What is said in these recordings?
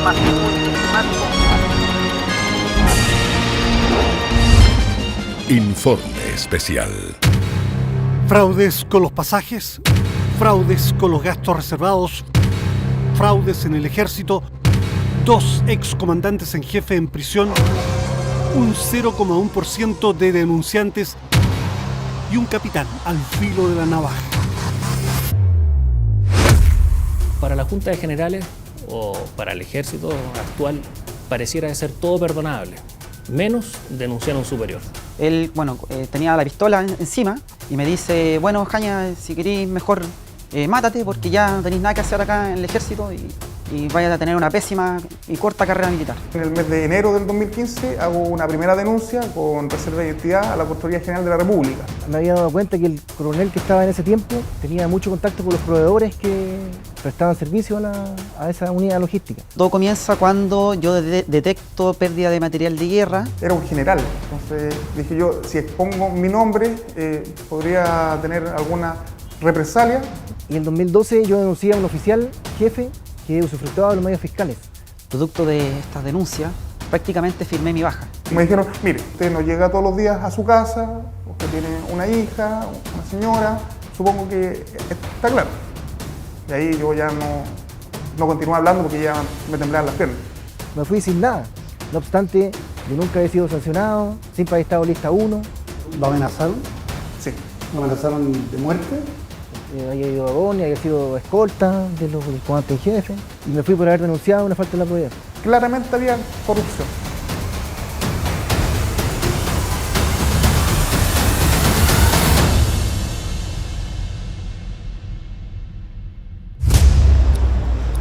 masivo y sistemático. Informe especial. Fraudes con los pasajes, fraudes con los gastos reservados, fraudes en el ejército, 2 excomandantes en jefe en prisión, un 0,1% de denunciantes y un capitán al filo de la navaja. Para la Junta de Generales o para el ejército actual pareciera ser todo perdonable, menos denunciar a un superior. Él, tenía la pistola encima y me dice, bueno, Jaña, si querís mejor mátate porque ya no tenéis nada que hacer acá en el ejército y vayas a tener una pésima y corta carrera militar. En el mes de enero del 2015 hago una primera denuncia con reserva de identidad a la Contraloría General de la República. Me había dado cuenta que el coronel que estaba en ese tiempo tenía mucho contacto con los proveedores que prestaban servicio a esa unidad logística. Todo comienza cuando yo detecto pérdida de material de guerra. Era un general, entonces dije yo, si expongo mi nombre, podría tener alguna represalia. Y en 2012 yo denuncié a un oficial jefe que usufructuaba de los medios fiscales. Producto de estas denuncias, prácticamente firmé mi baja. Me dijeron, mire, usted no llega todos los días a su casa, usted tiene una hija, una señora, supongo que está claro. Y ahí yo ya no continué hablando porque ya me temblaban las piernas. Me fui sin nada. No obstante, yo nunca he sido sancionado, siempre he estado lista 1. ¿Lo amenazaron? Sí. ¿Lo amenazaron de muerte? Había ido a Boni, había sido escolta del comandante en jefe y me fui por haber denunciado una falta de la probidad. Claramente había corrupción.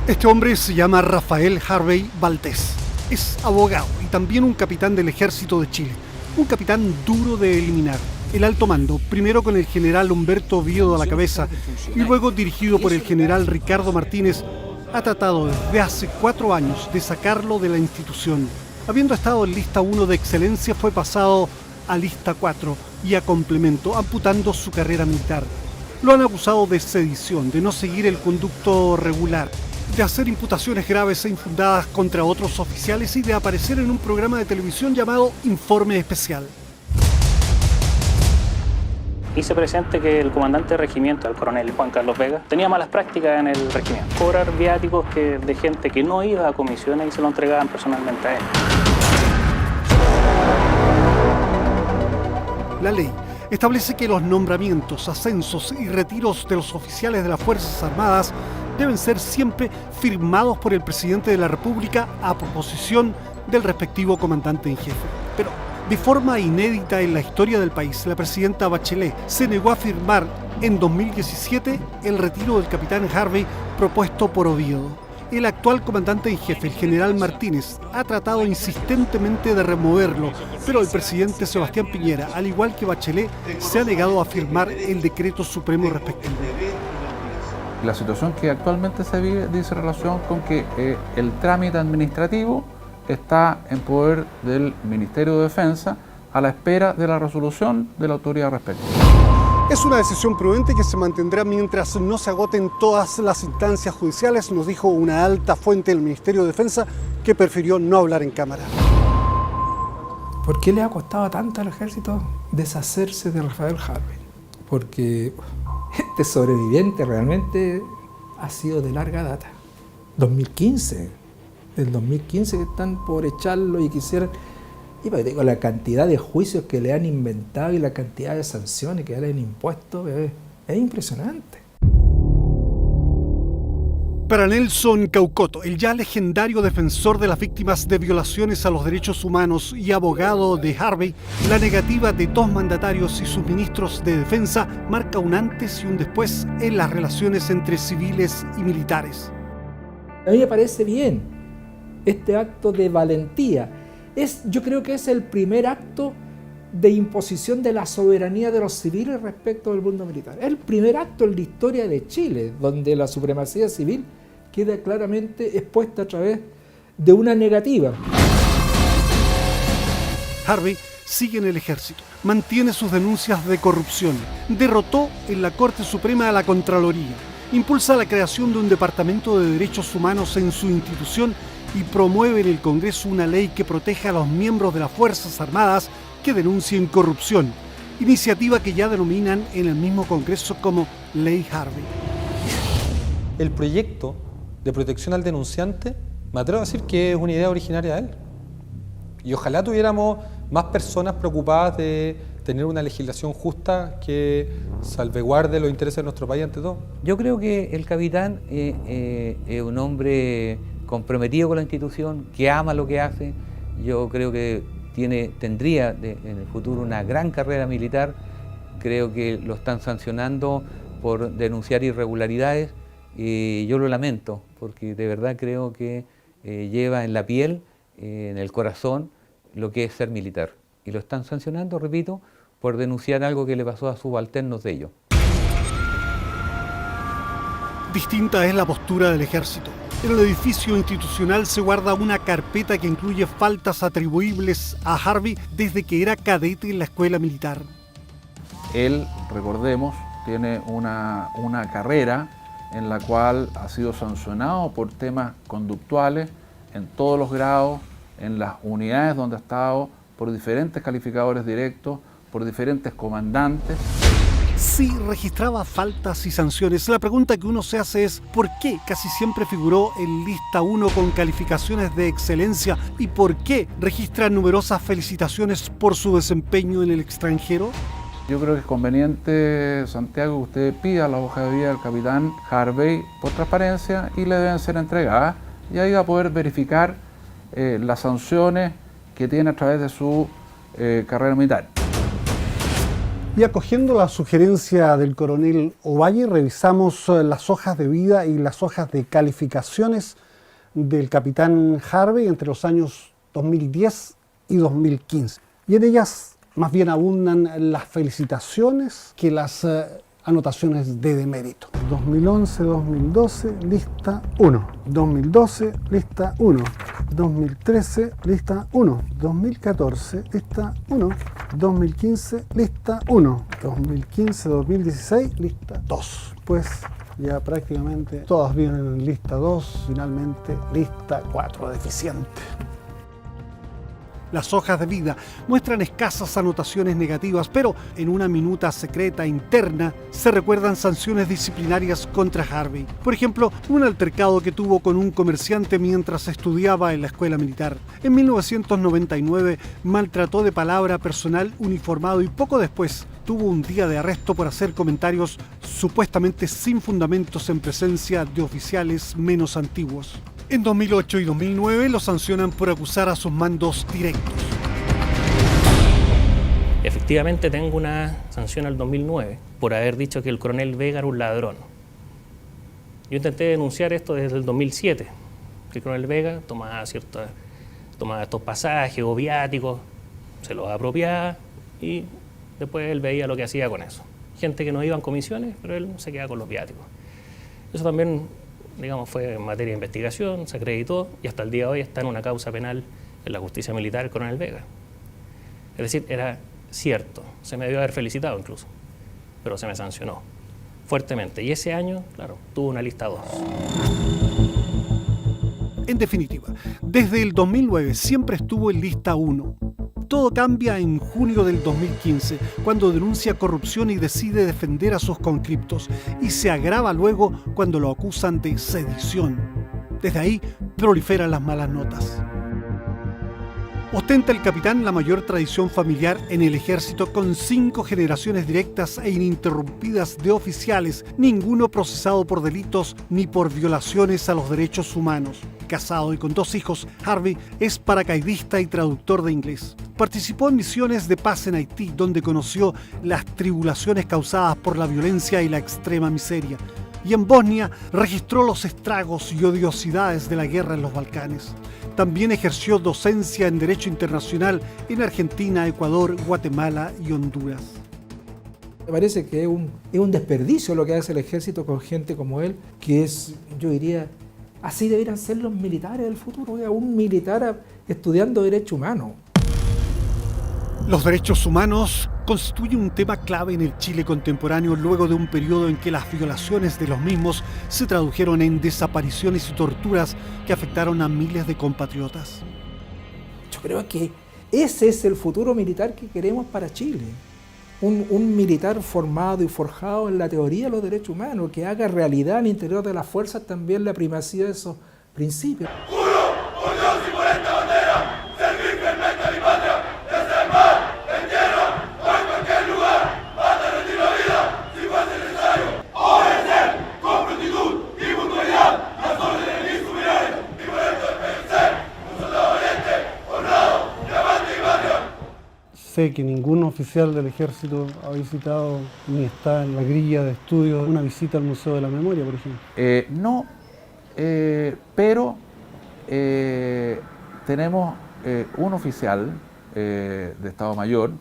Este hombre se llama Rafael Harvey Valdés. Es abogado y también un capitán del Ejército de Chile. Un capitán duro de eliminar. El alto mando, primero con el general Humberto Oviedo a la cabeza y luego dirigido por el general Ricardo Martínez, ha tratado desde hace 4 años de sacarlo de la institución. Habiendo estado en lista 1 de excelencia, fue pasado a lista 4 y a complemento, amputando su carrera militar. Lo han acusado de sedición, de no seguir el conducto regular, de hacer imputaciones graves e infundadas contra otros oficiales y de aparecer en un programa de televisión llamado Informe Especial. Hice presente que el comandante de regimiento, el coronel Juan Carlos Vega, tenía malas prácticas en el regimiento. Cobrar viáticos de gente que no iba a comisiones y se lo entregaban personalmente a él. La ley establece que los nombramientos, ascensos y retiros de los oficiales de las Fuerzas Armadas deben ser siempre firmados por el presidente de la República a proposición del respectivo comandante en jefe. Pero de forma inédita en la historia del país, la presidenta Bachelet se negó a firmar en 2017 el retiro del capitán Harvey propuesto por Oviedo. El actual comandante en jefe, el general Martínez, ha tratado insistentemente de removerlo, pero el presidente Sebastián Piñera, al igual que Bachelet, se ha negado a firmar el decreto supremo respectivo. La situación que actualmente se vive dice relación con que el trámite administrativo está en poder del Ministerio de Defensa a la espera de la resolución de la autoridad respectiva. Es una decisión prudente que se mantendrá mientras no se agoten todas las instancias judiciales, nos dijo una alta fuente del Ministerio de Defensa que prefirió no hablar en cámara. ¿Por qué le ha costado tanto al ejército deshacerse de Rafael Harvey? Porque este sobreviviente realmente ha sido de larga data. 2015. Del 2015 que están por echarlo y quisieran... Y pues digo, la cantidad de juicios que le han inventado y la cantidad de sanciones que le han impuesto es impresionante. Para Nelson Caucoto, el ya legendario defensor de las víctimas de violaciones a los derechos humanos y abogado de Harvey, la negativa de 2 mandatarios y sus ministros de defensa marca un antes y un después en las relaciones entre civiles y militares. A mí me parece bien este acto de valentía. Yo creo que es el primer acto de imposición de la soberanía de los civiles respecto del mundo militar. Es el primer acto en la historia de Chile donde la supremacía civil queda claramente expuesta a través de una negativa. Harvey sigue en el ejército, mantiene sus denuncias de corrupción, derrotó en la Corte Suprema a la Contraloría, impulsa la creación de un departamento de derechos humanos en su institución y promueve en el Congreso una ley que proteja a los miembros de las Fuerzas Armadas que denuncien corrupción, iniciativa que ya denominan en el mismo Congreso como Ley Harvey. El proyecto de protección al denunciante, me atrevo a decir que es una idea originaria de él. Y ojalá tuviéramos más personas preocupadas de tener una legislación justa que salvaguarde los intereses de nuestro país ante todo. Yo creo que el capitán es un hombre comprometido con la institución, que ama lo que hace. Yo creo que tendría en el futuro una gran carrera militar. Creo que lo están sancionando por denunciar irregularidades y yo lo lamento, porque de verdad creo que lleva en la piel, en el corazón, lo que es ser militar. Y lo están sancionando, repito, por denunciar algo que le pasó a subalternos de ellos. Distinta es la postura del ejército. En el edificio institucional se guarda una carpeta que incluye faltas atribuibles a Harvey desde que era cadete en la escuela militar. Él, recordemos, tiene una carrera en la cual ha sido sancionado por temas conductuales en todos los grados, en las unidades donde ha estado, por diferentes calificadores directos, por diferentes comandantes. Sí, registraba faltas y sanciones. La pregunta que uno se hace es ¿por qué casi siempre figuró en lista 1 con calificaciones de excelencia y por qué registra numerosas felicitaciones por su desempeño en el extranjero? Yo creo que es conveniente, Santiago, que usted pida la hoja de vida del capitán Harvey por transparencia y le deben ser entregadas y ahí va a poder verificar las sanciones que tiene a través de su carrera militar. Y acogiendo la sugerencia del coronel Ovalle, revisamos las hojas de vida y las hojas de calificaciones del capitán Harvey entre los años 2010 y 2015. Y en ellas más bien abundan las felicitaciones que las anotaciones de demérito. 2011-2012, lista 1. 2012, lista 1. 2013, lista 1. 2014, lista 1. 2015, lista 1. 2015-2016, lista 2. Pues ya prácticamente todas vienen en lista 2, finalmente lista 4, deficiente. Las hojas de vida muestran escasas anotaciones negativas, pero en una minuta secreta interna se recuerdan sanciones disciplinarias contra Harvey. Por ejemplo, un altercado que tuvo con un comerciante mientras estudiaba en la escuela militar. En 1999 maltrató de palabra personal uniformado y poco después tuvo un día de arresto por hacer comentarios supuestamente sin fundamentos en presencia de oficiales menos antiguos. En 2008 y 2009 lo sancionan por acusar a sus mandos directos. Efectivamente tengo una sanción al 2009 por haber dicho que el coronel Vega era un ladrón. Yo intenté denunciar esto desde el 2007, que el coronel Vega tomaba estos pasajes o viáticos, se los apropiaba y después él veía lo que hacía con eso. Gente que no iba en comisiones, pero él se quedaba con los viáticos. Eso también, digamos, fue en materia de investigación, se acreditó y hasta el día de hoy está en una causa penal en la justicia militar el coronel Vega. Es decir, era cierto, se me debió haber felicitado incluso, pero se me sancionó fuertemente. Y ese año, claro, tuvo una lista 2. En definitiva, desde el 2009 siempre estuvo en lista 1. Todo cambia en junio del 2015, cuando denuncia corrupción y decide defender a sus conscriptos, y se agrava luego cuando lo acusan de sedición. Desde ahí proliferan las malas notas. Ostenta el capitán la mayor tradición familiar en el ejército, con 5 generaciones directas e ininterrumpidas de oficiales, ninguno procesado por delitos ni por violaciones a los derechos humanos. Casado y con 2 hijos, Harvey es paracaidista y traductor de inglés. Participó en misiones de paz en Haití, donde conoció las tribulaciones causadas por la violencia y la extrema miseria. Y en Bosnia registró los estragos y odiosidades de la guerra en los Balcanes. También ejerció docencia en Derecho Internacional en Argentina, Ecuador, Guatemala y Honduras. Me parece que es un desperdicio lo que hace el ejército con gente como él, que es, yo diría, así deberían ser los militares del futuro. Un militar estudiando Derecho Humano. Los derechos humanos constituye un tema clave en el Chile contemporáneo luego de un periodo en que las violaciones de los mismos se tradujeron en desapariciones y torturas que afectaron a miles de compatriotas. Yo creo que ese es el futuro militar que queremos para Chile. Un militar formado y forjado en la teoría de los derechos humanos, que haga realidad al interior de las fuerzas también la primacía de esos principios. Sé que ningún oficial del ejército ha visitado ni está en la grilla de estudios una visita al Museo de la Memoria, por ejemplo. No, pero tenemos un oficial de Estado Mayor,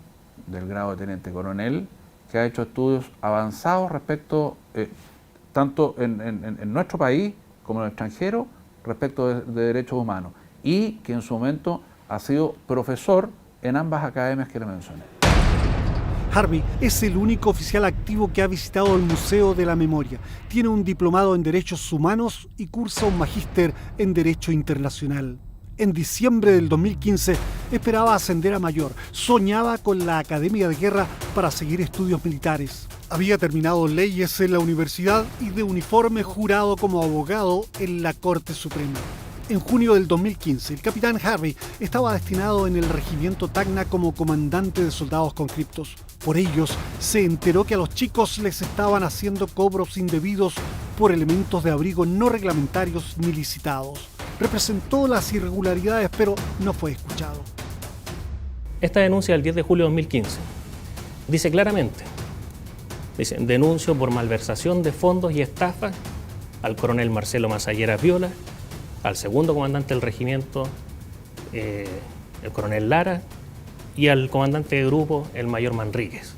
del grado de teniente coronel, que ha hecho estudios avanzados respecto, tanto en nuestro país como en el extranjero, respecto de derechos humanos, y que en su momento ha sido profesor en ambas academias que le mencioné. Harvey es el único oficial activo que ha visitado el Museo de la Memoria. Tiene un diplomado en Derechos Humanos y cursa un magíster en Derecho Internacional. En diciembre del 2015 esperaba ascender a mayor. Soñaba con la Academia de Guerra para seguir estudios militares. Había terminado leyes en la universidad y de uniforme jurado como abogado en la Corte Suprema. En junio del 2015, el capitán Harvey estaba destinado en el regimiento Tacna como comandante de soldados conscriptos. Por ellos, se enteró que a los chicos les estaban haciendo cobros indebidos por elementos de abrigo no reglamentarios ni licitados. Representó las irregularidades, pero no fue escuchado. Esta denuncia del 10 de julio de 2015 dice claramente, denuncio por malversación de fondos y estafas al coronel Marcelo Masallera Viola, al segundo comandante del regimiento, el coronel Lara, y al comandante de grupo, el mayor Manríquez.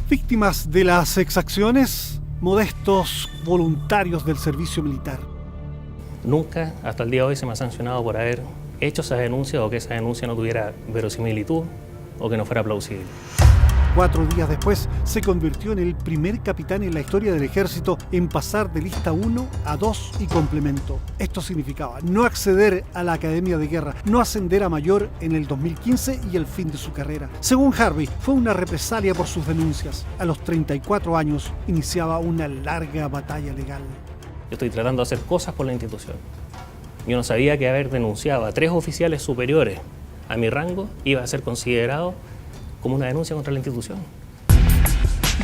Víctimas de las exacciones, modestos voluntarios del servicio militar. Nunca, hasta el día de hoy, se me ha sancionado por haber hecho esa denuncia o que esa denuncia no tuviera verosimilitud o que no fuera plausible. 4 días después, se convirtió en el primer capitán en la historia del ejército en pasar de lista 1 a 2 y complemento. Esto significaba no acceder a la Academia de Guerra, no ascender a mayor en el 2015 y el fin de su carrera. Según Harvey, fue una represalia por sus denuncias. A los 34 años, iniciaba una larga batalla legal. Yo estoy tratando de hacer cosas por la institución. Yo no sabía que haber denunciado a 3 oficiales superiores a mi rango iba a ser considerado como una denuncia contra la institución.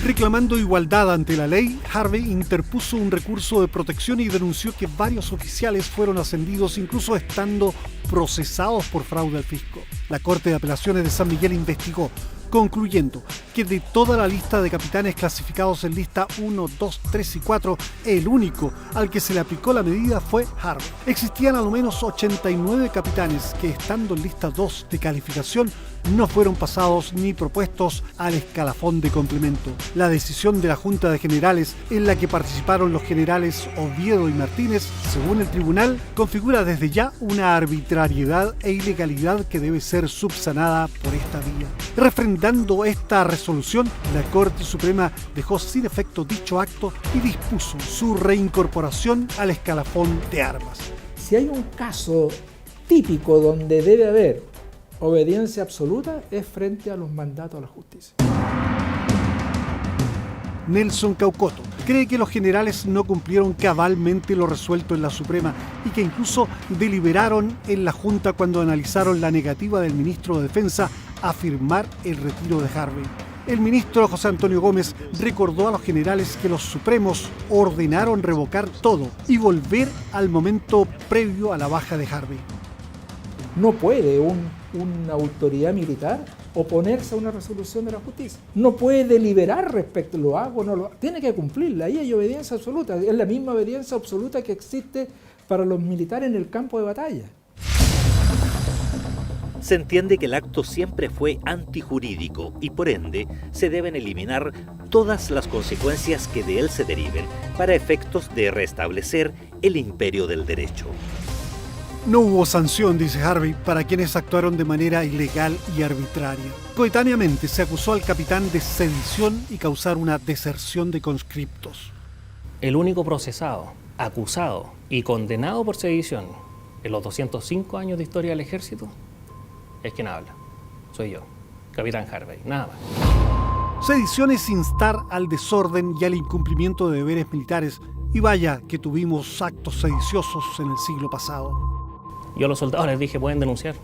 Reclamando igualdad ante la ley, Harvey interpuso un recurso de protección y denunció que varios oficiales fueron ascendidos, incluso estando procesados por fraude al fisco. La Corte de Apelaciones de San Miguel investigó, concluyendo que de toda la lista de capitanes clasificados en lista 1, 2, 3 y 4, el único al que se le aplicó la medida fue Harvey. Existían al menos 89 capitanes que, estando en lista 2 de calificación, no fueron pasados ni propuestos al escalafón de complemento. La decisión de la Junta de Generales, en la que participaron los generales Oviedo y Martínez, según el tribunal, configura desde ya una arbitrariedad e ilegalidad que debe ser subsanada por esta vía. Refrendando esta resolución, la Corte Suprema dejó sin efecto dicho acto y dispuso su reincorporación al escalafón de armas. Si hay un caso típico donde debe haber obediencia absoluta, es frente a los mandatos a la justicia. Nelson Caucoto cree que los generales no cumplieron cabalmente lo resuelto en la Suprema y que incluso deliberaron en la Junta cuando analizaron la negativa del ministro de Defensa a firmar el retiro de Harvey. El ministro José Antonio Gómez recordó a los generales que los supremos ordenaron revocar todo y volver al momento previo a la baja de Harvey. No puede una autoridad militar oponerse a una resolución de la justicia. No puede deliberar respecto, lo hago o no lo hago. Tiene que cumplirla. Ahí hay obediencia absoluta. Es la misma obediencia absoluta que existe para los militares en el campo de batalla. Se entiende que el acto siempre fue antijurídico y por ende se deben eliminar todas las consecuencias que de él se deriven para efectos de restablecer el imperio del derecho. No hubo sanción, dice Harvey, para quienes actuaron de manera ilegal y arbitraria. Coetáneamente se acusó al capitán de sedición y causar una deserción de conscriptos. El único procesado, acusado y condenado por sedición en los 205 años de historia del ejército es quien habla. Soy yo, capitán Harvey, nada más. Sedición es instar al desorden y al incumplimiento de deberes militares. Y vaya que tuvimos actos sediciosos en el siglo pasado. Yo a los soldados les dije, pueden denunciar,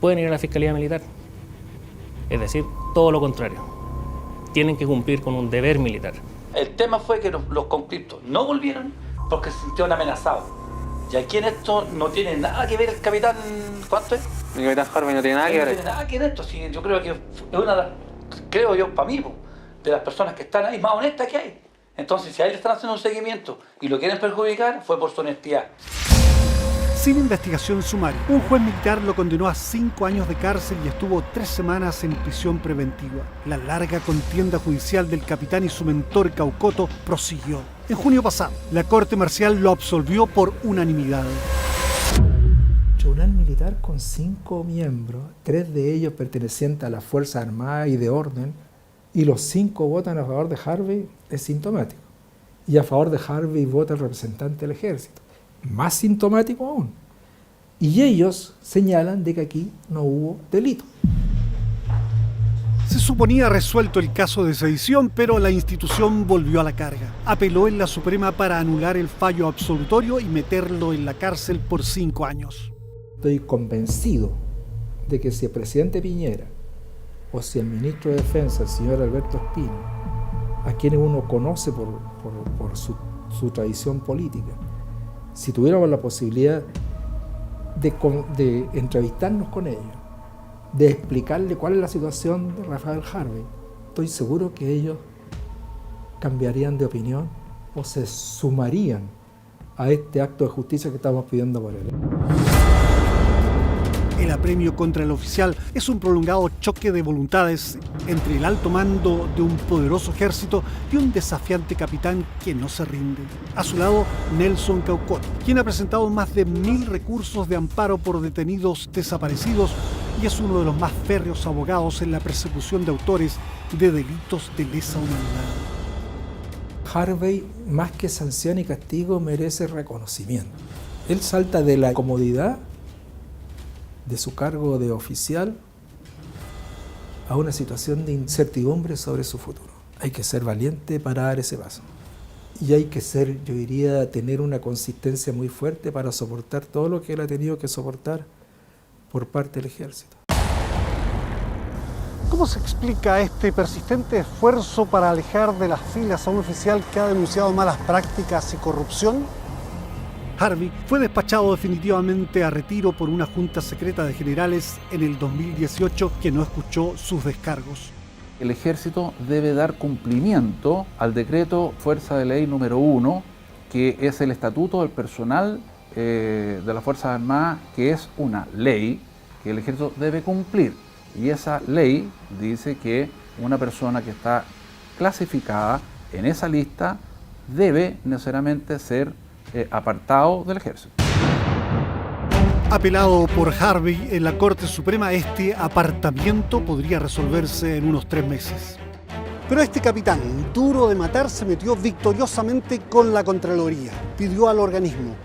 pueden ir a la Fiscalía Militar. Es decir, todo lo contrario. Tienen que cumplir con un deber militar. El tema fue que los conscriptos no volvieron porque se sintieron amenazados. Y aquí en esto no tiene nada que ver el capitán... ¿Cuánto es? El capitán Harvey no tiene nada que ver. No tiene nada que ver esto. Sí, yo creo que es una de las, creo yo, para mí, de las personas que están ahí más honestas que hay. Entonces, si a él le están haciendo un seguimiento y lo quieren perjudicar, fue por su honestidad. Sin investigación sumaria, un juez militar lo condenó a 5 años de cárcel y estuvo 3 semanas en prisión preventiva. La larga contienda judicial del capitán y su mentor Caucoto prosiguió. En junio pasado, la Corte Marcial lo absolvió por unanimidad. Un tribunal militar con 5 miembros, 3 de ellos pertenecientes a las Fuerzas Armadas y de Orden, y los 5 votan a favor de Harvey, es sintomático. Y a favor de Harvey vota el representante del ejército. Más sintomático aún. Y ellos señalan de que aquí no hubo delito. Se suponía resuelto el caso de sedición, pero la institución volvió a la carga. Apeló en la Suprema para anular el fallo absolutorio y meterlo en la cárcel por 5 años. Estoy convencido de que si el presidente Piñera o si el ministro de Defensa, el señor Alberto Espino, a quienes uno conoce por su tradición política, si tuviéramos la posibilidad de entrevistarnos con ellos, de explicarle cuál es la situación de Rafael Harvey, estoy seguro que ellos cambiarían de opinión o se sumarían a este acto de justicia que estamos pidiendo por él. El apremio contra el oficial es un prolongado choque de voluntades entre el alto mando de un poderoso ejército y un desafiante capitán que no se rinde. A su lado, Nelson Caucoto, quien ha presentado más de 1000 recursos de amparo por detenidos desaparecidos y es uno de los más férreos abogados en la persecución de autores de delitos de lesa humanidad. Harvey, más que sanción y castigo, merece reconocimiento. Él salta de la comodidad de su cargo de oficial a una situación de incertidumbre sobre su futuro. Hay que ser valiente para dar ese paso. Y hay que ser, yo diría, tener una consistencia muy fuerte para soportar todo lo que él ha tenido que soportar por parte del ejército. ¿Cómo se explica este persistente esfuerzo para alejar de las filas a un oficial que ha denunciado malas prácticas y corrupción? Harvey fue despachado definitivamente a retiro por una junta secreta de generales en el 2018 que no escuchó sus descargos. El ejército debe dar cumplimiento al decreto Fuerza de Ley número 1, que es el estatuto del personal de las Fuerzas Armadas, que es una ley que el ejército debe cumplir. Y esa ley dice que una persona que está clasificada en esa lista debe necesariamente ser apartado del ejército. Apelado por Harvey en la Corte Suprema, este apartamiento podría resolverse en unos 3 meses. Pero este capitán, duro de matar, se metió victoriosamente con la Contraloría. Pidió al organismo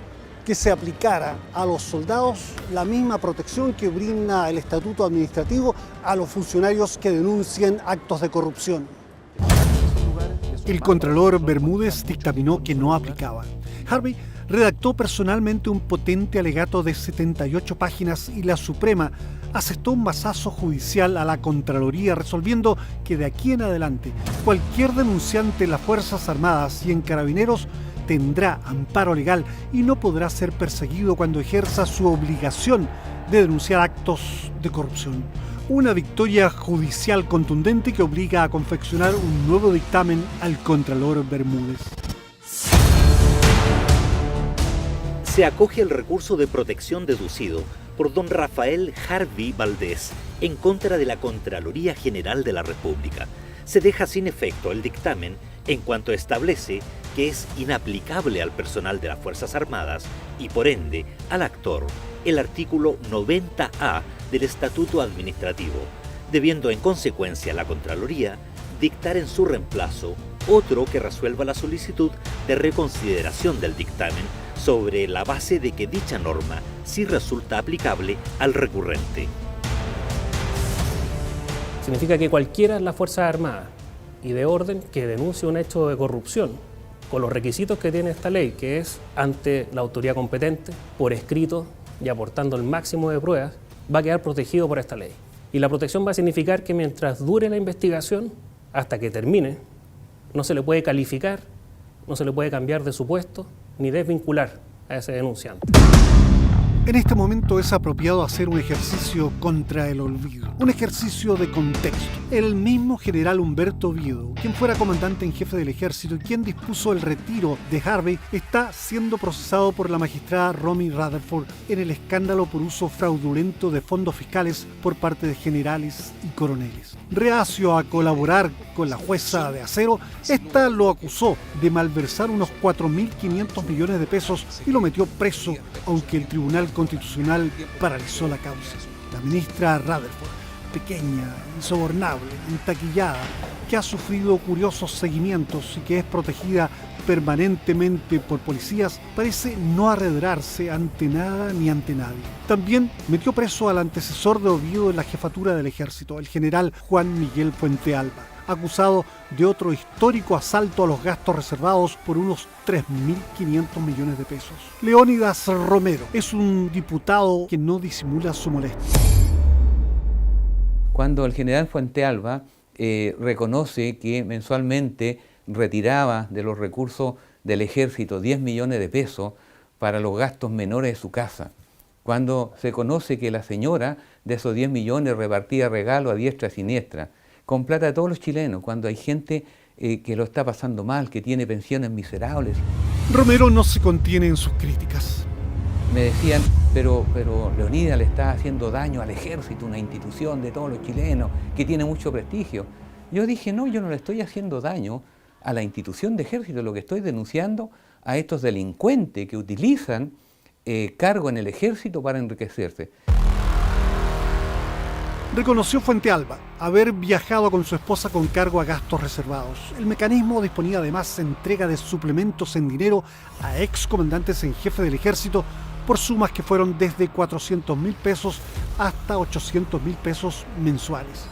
que se aplicara a los soldados la misma protección que brinda el estatuto administrativo a los funcionarios que denuncien actos de corrupción. El contralor Bermúdez dictaminó que no aplicaba. Harvey redactó personalmente un potente alegato de 78 páginas y la Suprema asestó un mazazo judicial a la Contraloría, resolviendo que de aquí en adelante cualquier denunciante en las Fuerzas Armadas y en Carabineros tendrá amparo legal y no podrá ser perseguido cuando ejerza su obligación de denunciar actos de corrupción. Una victoria judicial contundente que obliga a confeccionar un nuevo dictamen al contralor Bermúdez. Se acoge el recurso de protección deducido por don Rafael Harvey Valdés en contra de la Contraloría General de la República. Se deja sin efecto el dictamen en cuanto establece que es inaplicable al personal de las Fuerzas Armadas y por ende al actor el artículo 90A del Estatuto Administrativo, debiendo en consecuencia la Contraloría dictar en su reemplazo otro que resuelva la solicitud de reconsideración del dictamen sobre la base de que dicha norma sí resulta aplicable al recurrente. Significa que cualquiera de las Fuerzas Armadas y de orden que denuncie un hecho de corrupción con los requisitos que tiene esta ley, que es ante la autoridad competente, por escrito y aportando el máximo de pruebas, va a quedar protegido por esta ley. Y la protección va a significar que mientras dure la investigación, hasta que termine, no se le puede calificar, no se le puede cambiar de su puesto, ni desvincular a ese denunciante. En este momento es apropiado hacer un ejercicio contra el olvido, un ejercicio de contexto. El mismo general Humberto Oviedo, quien fuera comandante en jefe del ejército y quien dispuso el retiro de Harvey, está siendo procesado por la magistrada Romy Rutherford en el escándalo por uso fraudulento de fondos fiscales por parte de generales y coroneles. Reacio a colaborar con la jueza de acero, esta lo acusó de malversar unos 4.500 millones de pesos y lo metió preso, aunque el Tribunal Constitucional paralizó la causa. La ministra Rutherford, pequeña, insobornable, entaquillada, que ha sufrido curiosos seguimientos y que es protegida permanentemente por policías, parece no arredrarse ante nada ni ante nadie. También metió preso al antecesor de Oviedo en la jefatura del ejército, el general Juan Miguel Puente-Alba, acusado de otro histórico asalto a los gastos reservados por unos 3.500 millones de pesos. Leónidas Romero es un diputado que no disimula su molestia. Cuando el general Puente-Alba reconoce que mensualmente retiraba de los recursos del ejército 10 millones de pesos para los gastos menores de su casa, cuando se conoce que la señora de esos 10 millones repartía regalos a diestra y siniestra, con plata de todos los chilenos, cuando hay gente que lo está pasando mal, que tiene pensiones miserables. Romero no se contiene en sus críticas. Me decían, pero Leonidas le está haciendo daño al ejército, una institución de todos los chilenos, que tiene mucho prestigio. Yo dije, no, yo no le estoy haciendo daño a la institución de ejército, lo que estoy denunciando a estos delincuentes que utilizan cargo en el ejército para enriquecerse. Reconoció Puente-Alba haber viajado con su esposa con cargo a gastos reservados. El mecanismo disponía además de entrega de suplementos en dinero a excomandantes en jefe del ejército por sumas que fueron desde 400.000 pesos hasta 800.000 pesos mensuales.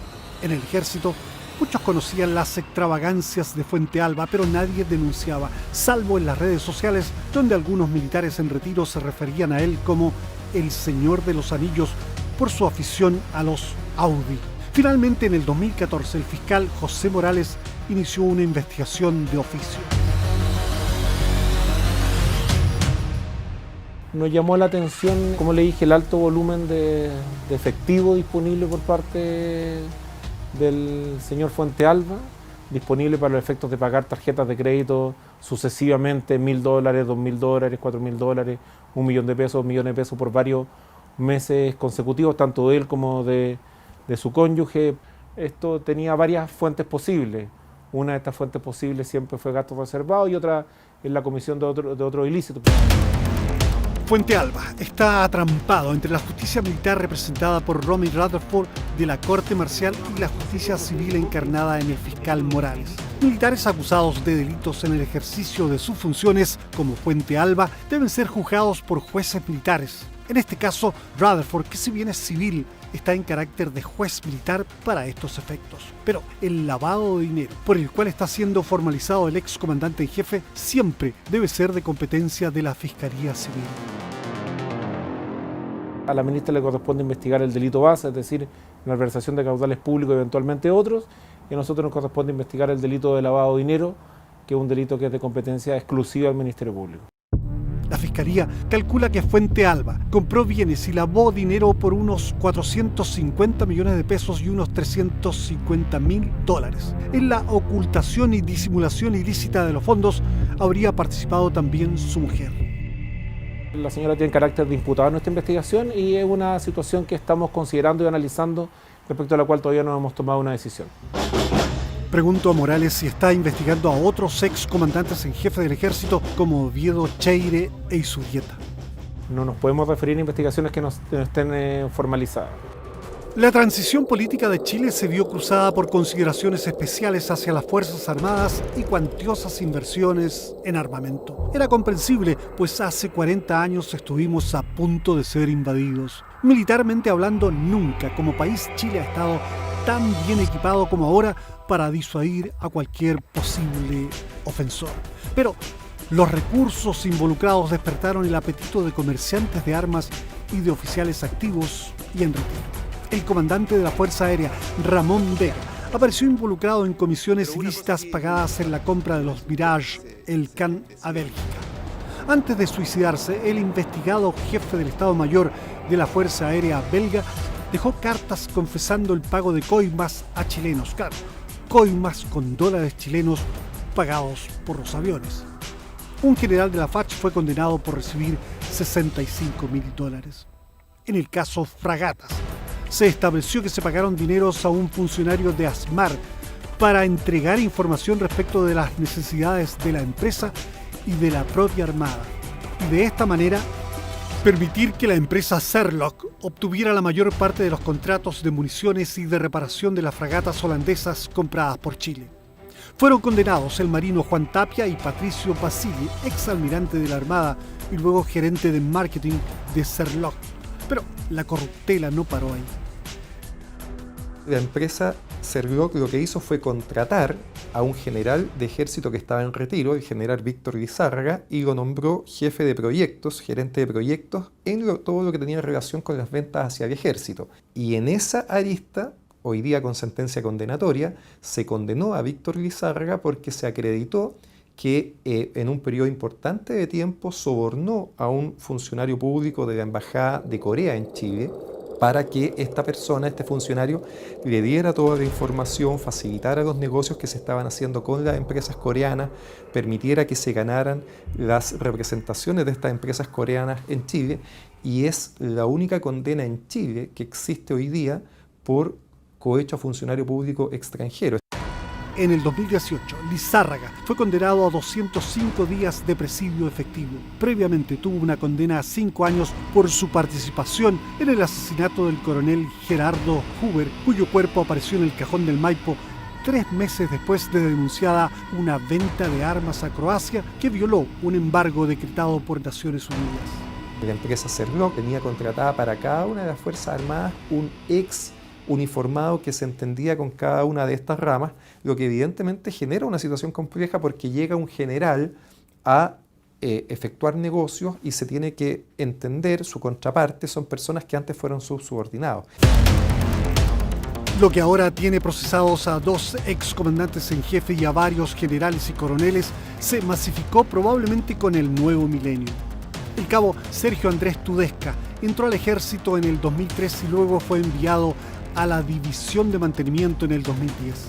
En el ejército, muchos conocían las extravagancias de Puente-Alba, pero nadie denunciaba, salvo en las redes sociales, donde algunos militares en retiro se referían a él como el Señor de los Anillos por su afición a los Audi. Finalmente, en el 2014, el fiscal José Morales inició una investigación de oficio. Nos llamó la atención, como le dije, el alto volumen de efectivo disponible por parte del señor Puente-Alba, disponible para los efectos de pagar tarjetas de crédito sucesivamente, $1.000, $2.000, $4.000, $1 millón de pesos, $1 millón de pesos por varios meses consecutivos, tanto de él como de su cónyuge. Esto tenía varias fuentes posibles. Una de estas fuentes posibles siempre fue gastos reservados y otra es la comisión de otro ilícito. Puente-Alba está atrampado entre la justicia militar representada por Romy Rutherford de la Corte Marcial y la justicia civil encarnada en el fiscal Morales. Militares acusados de delitos en el ejercicio de sus funciones, como Puente-Alba, deben ser juzgados por jueces militares. En este caso, Rutherford, que si bien es civil, está en carácter de juez militar para estos efectos. Pero el lavado de dinero por el cual está siendo formalizado el excomandante en jefe siempre debe ser de competencia de la Fiscalía Civil. A la ministra le corresponde investigar el delito base, es decir, malversación de caudales públicos y eventualmente otros, y a nosotros nos corresponde investigar el delito de lavado de dinero, que es un delito que es de competencia exclusiva del Ministerio Público. La Fiscalía calcula que Puente-Alba compró bienes y lavó dinero por unos 450 millones de pesos y unos $350.000. En la ocultación y disimulación ilícita de los fondos habría participado también su mujer. La señora tiene carácter de imputada en nuestra investigación y es una situación que estamos considerando y analizando, respecto a la cual todavía no hemos tomado una decisión. Pregunto a Morales si está investigando a otros excomandantes en jefe del ejército como Oviedo, Cheire e Isurrieta. no nos podemos referir a investigaciones que no estén formalizadas. La transición política de Chile se vio cruzada por consideraciones especiales hacia las Fuerzas Armadas y cuantiosas inversiones en armamento. Era comprensible, pues hace 40 años estuvimos a punto de ser invadidos. Militarmente hablando, nunca como país Chile ha estado tan bien equipado como ahora para disuadir a cualquier posible ofensor. Pero los recursos involucrados despertaron el apetito de comerciantes de armas y de oficiales activos y en retiro. El comandante de la Fuerza Aérea, Ramón Vega, apareció involucrado en comisiones ilícitas pagadas en la compra de los Mirage Elcan a Bélgica. Antes de suicidarse, el investigado jefe del Estado Mayor de la Fuerza Aérea belga dejó cartas confesando el pago de coimas a chilenos. Claro, coimas con dólares chilenos pagados por los aviones. Un general de la FACH fue condenado por recibir $65.000. En el caso Fragatas, se estableció que se pagaron dineros a un funcionario de ASMAR para entregar información respecto de las necesidades de la empresa y de la propia Armada, y de esta manera permitir que la empresa Serlock obtuviera la mayor parte de los contratos de municiones y de reparación de las fragatas holandesas compradas por Chile. Fueron condenados el marino Juan Tapia y Patricio Basili, exalmirante de la Armada y luego gerente de marketing de Serlock. Pero la corruptela no paró ahí. La empresa Serlock lo que hizo fue contratar a un general de ejército que estaba en retiro, el general Víctor Lizárraga, y lo nombró jefe de proyectos, gerente de proyectos, en todo lo que tenía relación con las ventas hacia el ejército. Y en esa arista, hoy día con sentencia condenatoria, se condenó a Víctor Lizárraga porque se acreditó que en un periodo importante de tiempo sobornó a un funcionario público de la Embajada de Corea en Chile para que esta persona, este funcionario, le diera toda la información, facilitara los negocios que se estaban haciendo con las empresas coreanas, permitiera que se ganaran las representaciones de estas empresas coreanas en Chile, y es la única condena en Chile que existe hoy día por cohecho a funcionario público extranjero. En el 2018, Lizárraga fue condenado a 205 días de presidio efectivo. Previamente tuvo una condena a 5 años por su participación en el asesinato del coronel Gerardo Huber, cuyo cuerpo apareció en el cajón del Maipo 3 meses después de denunciada una venta de armas a Croacia que violó un embargo decretado por Naciones Unidas. La empresa Serlock tenía contratada para cada una de las Fuerzas Armadas un ex uniformado que se entendía con cada una de estas ramas, lo que evidentemente genera una situación compleja porque llega un general a efectuar negocios y se tiene que entender su contraparte, son personas que antes fueron sus subordinados. Lo que ahora tiene procesados a 2 excomandantes en jefe y a varios generales y coroneles se masificó probablemente con el nuevo milenio. El cabo Sergio Andrés Tudesca entró al ejército en el 2003 y luego fue enviado a la División de Mantenimiento en el 2010.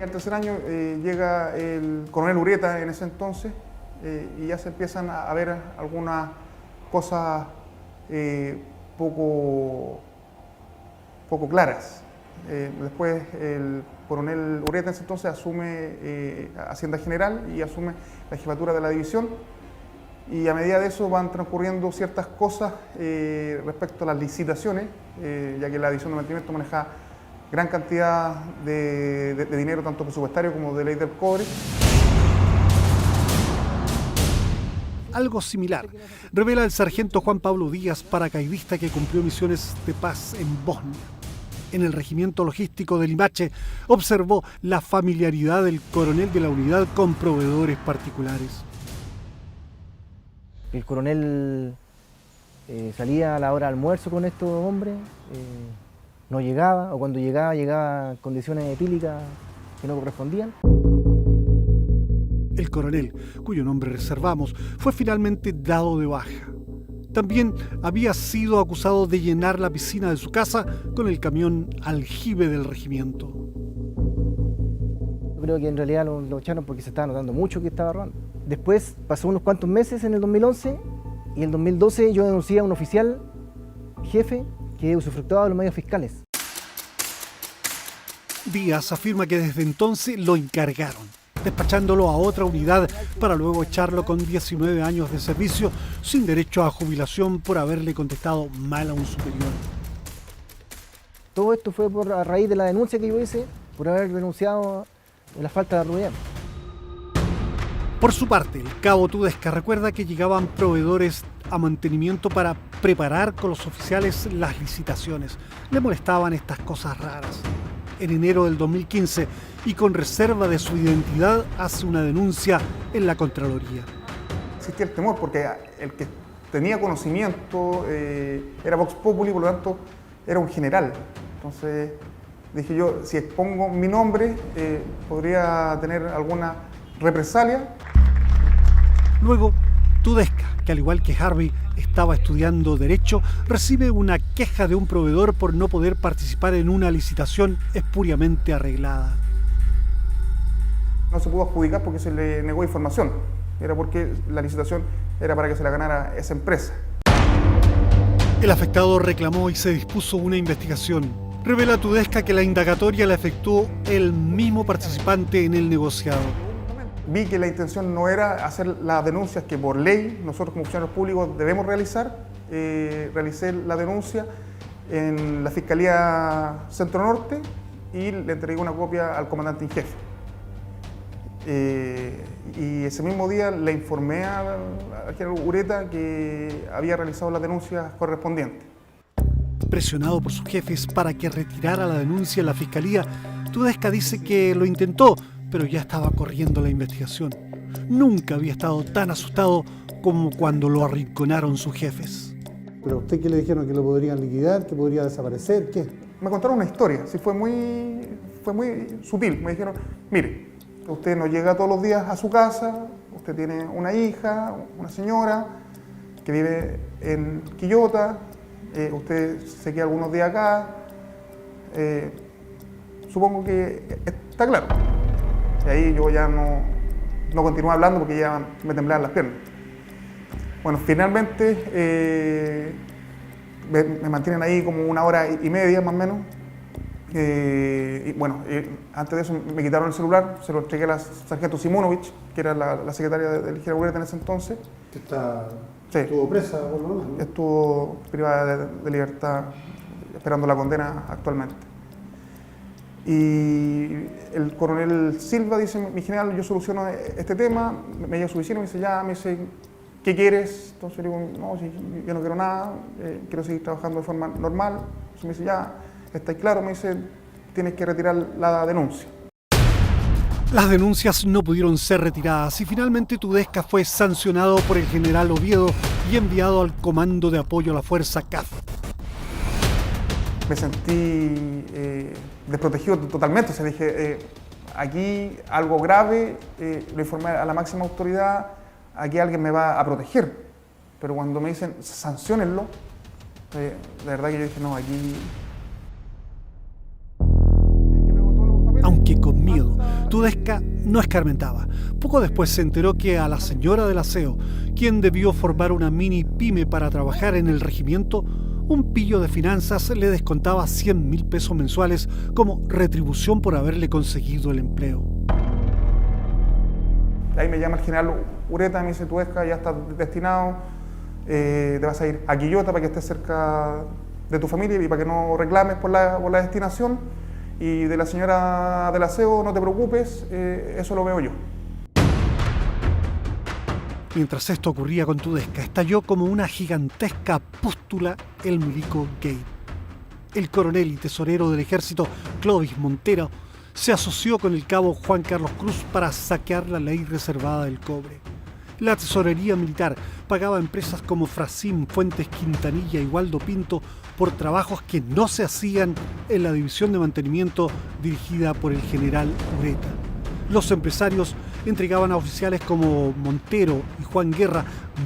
Al tercer año llega el coronel Ureta en ese entonces y ya se empiezan a ver algunas cosas poco claras. Después el coronel Ureta en ese entonces asume Hacienda General y asume la jefatura de la división. Y a medida de eso van transcurriendo ciertas cosas respecto a las licitaciones, ya que la división de mantenimiento maneja gran cantidad de dinero, tanto presupuestario como de ley del cobre. Algo similar revela el sargento Juan Pablo Díaz, paracaidista que cumplió misiones de paz en Bosnia. En el regimiento logístico de Limache observó la familiaridad del coronel de la unidad con proveedores particulares. El coronel salía a la hora de almuerzo con estos hombres, no llegaba, o cuando llegaba en condiciones etílicas que no correspondían. El coronel, cuyo nombre reservamos, fue finalmente dado de baja. También había sido acusado de llenar la piscina de su casa con el camión aljibe del regimiento. Yo creo que en realidad lo echaron porque se estaba notando mucho que estaba robando. Después pasó unos cuantos meses en el 2011 y en el 2012 yo denuncié a un oficial jefe que usufructuaba de los medios fiscales. Díaz afirma que desde entonces lo encargaron. despachándolo a otra unidad para luego echarlo con 19 años de servicio sin derecho a jubilación por haberle contestado mal a un superior. Todo esto fue a raíz de la denuncia que yo hice por haber denunciado la falta de arruidad. Por su parte, el cabo Tudesca recuerda que llegaban proveedores a mantenimiento para preparar con los oficiales las licitaciones. Le molestaban estas cosas raras. En enero del 2015, y con reserva de su identidad, hace una denuncia en la Contraloría. Existía el temor porque el que tenía conocimiento era Vox Populi, por lo tanto era un general. Entonces dije yo, si expongo mi nombre, podría tener alguna represalia. Luego, Tudesca, que al igual que Harvey estaba estudiando Derecho, recibe una queja de un proveedor por no poder participar en una licitación espuriamente arreglada. No se pudo adjudicar porque se le negó información. Era porque la licitación era para que se la ganara esa empresa. El afectado reclamó y se dispuso una investigación. Revela Tudesca que la indagatoria la efectuó el mismo participante en el negociado. Vi que la intención no era hacer las denuncias que por ley nosotros como funcionarios públicos debemos realizar. Realicé la denuncia en la Fiscalía Centro Norte y le entregué una copia al comandante en jefe. Y ese mismo día le informé al general Ureta que había realizado las denuncias correspondientes. Presionado por sus jefes para que retirara la denuncia en la Fiscalía, Tudesca dice que lo intentó, pero ya estaba corriendo la investigación. Nunca había estado tan asustado como cuando lo arrinconaron sus jefes. ¿Pero a usted qué le dijeron? ¿Que lo podrían liquidar? ¿Que podría desaparecer? ¿Qué? Me contaron una historia, sí, fue muy sutil. Me dijeron, mire, usted no llega todos los días a su casa, usted tiene una hija, una señora que vive en Quillota, usted se queda algunos días acá, supongo que está claro. Y ahí yo ya no continué hablando porque ya me temblaban las piernas. Bueno, finalmente me mantienen ahí como 1 hora y media más o menos. Y bueno, antes de eso me quitaron el celular, se lo entregué a la sargento Simunovich, que era la secretaria del general Ureta en ese entonces. ¿Estuvo presa por lo menos? ¿No? Estuvo privada de libertad, esperando la condena actualmente. Y el coronel Silva dice, mi general, yo soluciono este tema, me llega a su oficina, me dice, ¿qué quieres? Entonces yo digo, no, yo no quiero nada, quiero seguir trabajando de forma normal. Entonces me dice, ya, está claro, me dice, tienes que retirar la denuncia. Las denuncias no pudieron ser retiradas y finalmente Tudesca fue sancionado por el general Oviedo y enviado al Comando de Apoyo a la Fuerza CAF. Me sentí desprotegido totalmente, o sea, dije, aquí algo grave, lo informé a la máxima autoridad, aquí alguien me va a proteger, pero cuando me dicen sanciónenlo, de verdad que yo dije, no, aquí... Aunque con miedo, Tudesca no escarmentaba. Poco después se enteró que a la señora del aseo, quien debió formar una mini pyme para trabajar en el regimiento, un pillo de finanzas le descontaba 100.000 pesos mensuales como retribución por haberle conseguido el empleo. Ahí me llama el general Ureta, me dice, Tudesca, ya estás destinado, te vas a ir a Quillota para que estés cerca de tu familia y para que no reclames por la destinación. Y de la señora del aseo, no te preocupes, eso lo veo yo. Mientras esto ocurría con Tudesca, estalló como una gigantesca pústula el milico gay. El coronel y tesorero del ejército, Clovis Montero, se asoció con el cabo Juan Carlos Cruz para saquear la ley reservada del cobre. La tesorería militar pagaba a empresas como Fracim, Fuentes Quintanilla y Waldo Pinto por trabajos que no se hacían en la división de mantenimiento dirigida por el general Ureta. Los empresarios entregaban a oficiales como Montero y Juan Guerra